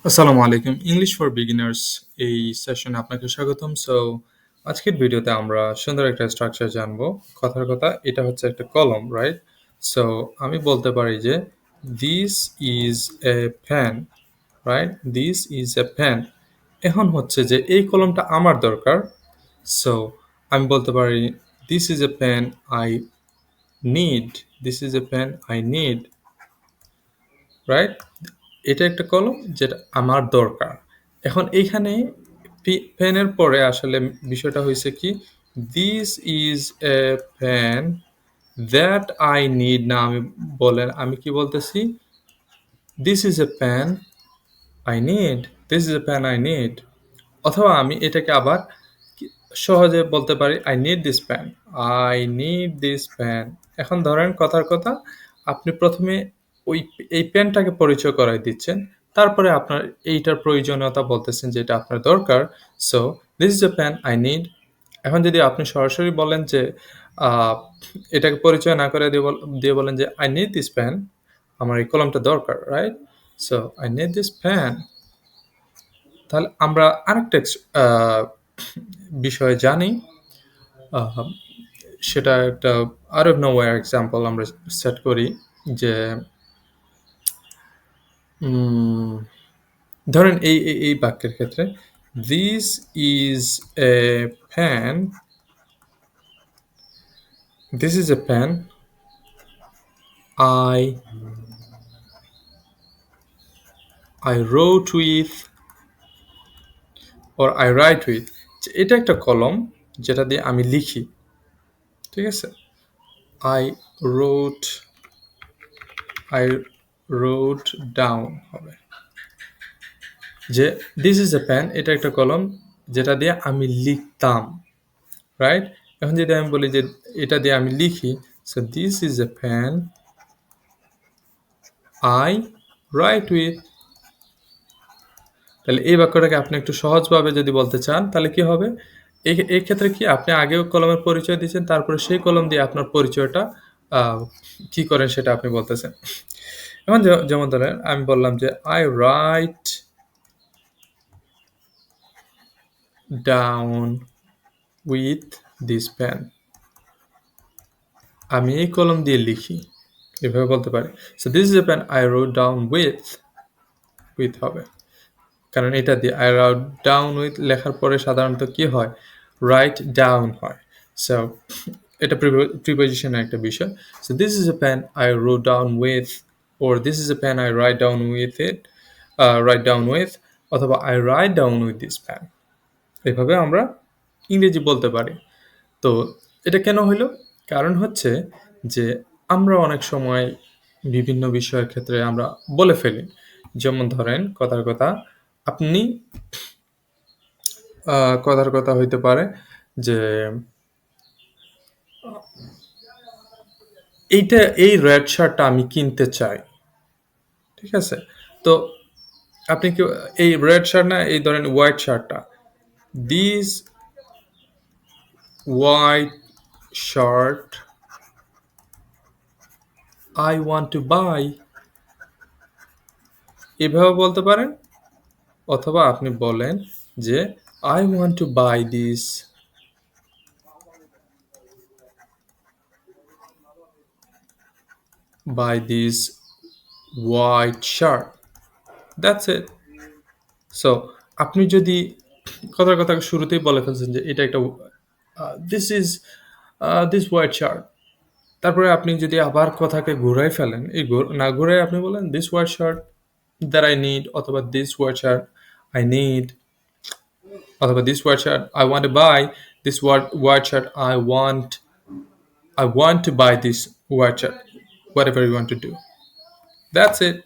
আসসালামু আলাইকুম English for beginners এই সেশনে আপনাকে স্বাগতম। আজকের ভিডিওতে আমরা সুন্দর একটা স্ট্রাকচার জানবো। কথার কথা এটা হচ্ছে একটা কলম, রাইট? সো আমি বলতে পারি যে this is a pen, right? This is a pen. এখন হচ্ছে যে এই কলমটা আমার দরকার। সো আমি বলতে পারি this is a pen I need. This is a pen I need, right? এটা একটা কলম যেটা আমার দরকার। এখন এইখানে পেনের পরে আসলে বিষয়টা হয়েছে কি, this is a pen that I need. না, আমি কি বলতেছি, this is a pen I need, this is a pen I need. অথবা আমি এটাকে আবার সহজে বলতে পারি I need this pen, I need this pen. এখন ধরেন কথার কথা, আপনি প্রথমে ওই এই পেনটাকে পরিচয় করাই দিচ্ছেন, তারপরে আপনার এইটার প্রয়োজনীয়তা বলতেছেন যে এটা আপনার দরকার। So this is a pen I need. এখন যদি আপনি সরাসরি বলেন যে আহ, এটাকে পরিচয় না করে দিয়ে বলেন যে আই নিড দিস পেন, আমার এই কলমটা দরকার, right? So I need this pen. তাহলে আমরা আরেকটা বিষয় জানি, আহ, সেটা একটা আউট অফ নোওয়্যার এক্সাম্পল আমরা সেট করি যে ধরেন এই বাক্যের ক্ষেত্রে this is a pen, this is a pen I I wrote with or I write with. এটা একটা কলম যেটা দিয়ে আমি লিখি, ঠিক আছে? I wrote I wrote down হবে যে দিস ইজ এ পেন, এটা একটা কলম যেটা দিয়ে আমি লিখতাম, রাইট? এখন যদি আমি বলি যে এটা দিয়ে আমি লিখি, so this is a pen I write with. তাহলে এই বাক্যটাকে আপনি একটু সহজভাবে যদি বলতে চান তাহলে কি হবে, এই ক্ষেত্রে কি আপনি আগেও কলমের পরিচয় দিচ্ছেন, তারপরে সেই কলম দিয়ে আপনার পরিচয়টা কি করেন সেটা আপনি বলতেছেন। এখন যেমন ধরেন আমি বললাম যে I write down with this pen, আমি এই কলম দিয়ে লিখি, এভাবে বলতে পারি। So this is a pen I wrote down with, with হবে কারণ এটা দিয়ে আই রাইট ডাউন উইথ লেখার পরে সাধারণত কি হয়, রাইট ডাউন হয়। সো এটা প্রিপোজিশনের একটা বিষয়। So this is a pen I wrote down with, or this is a pen I write down with it, write down with, অথবা I write down with this pen. এভাবে আমরা ইংরেজি বলতে পারি। তো এটা কেন হইল? কারণ হচ্ছে যে আমরা অনেক সময় বিভিন্ন বিষয়ের ক্ষেত্রে আমরা বলে ফেলি। যেমন ধরেন কথার কথা, আপনি কথার কথা হইতে পারে যে এই রেড শার্টটা আমি কিনতে চাই, ঠিক আছে? তো আপনি কি এই রেড শার্ট না, এই ধরেন হোয়াইট শার্টটা, this white shirt I want to buy, এভাবে বলতে পারেন। অথবা আপনি বলেন যে I want to buy this white shirt, that's it. So আপনি যদি কথার কথা শুরুতেই বলে ফেলছেন যে এটা একটা this is this white shirt, তারপরে আপনি যদি আবার কথাকে ঘুরাই ফেলেন, না ঘুরাই আপনি বলেন this white shirt that I need, অথবা this white shirt I need, অথবা this white shirt I want to buy, this white shirt I want to buy this white shirt, whatever you want to do. That's it.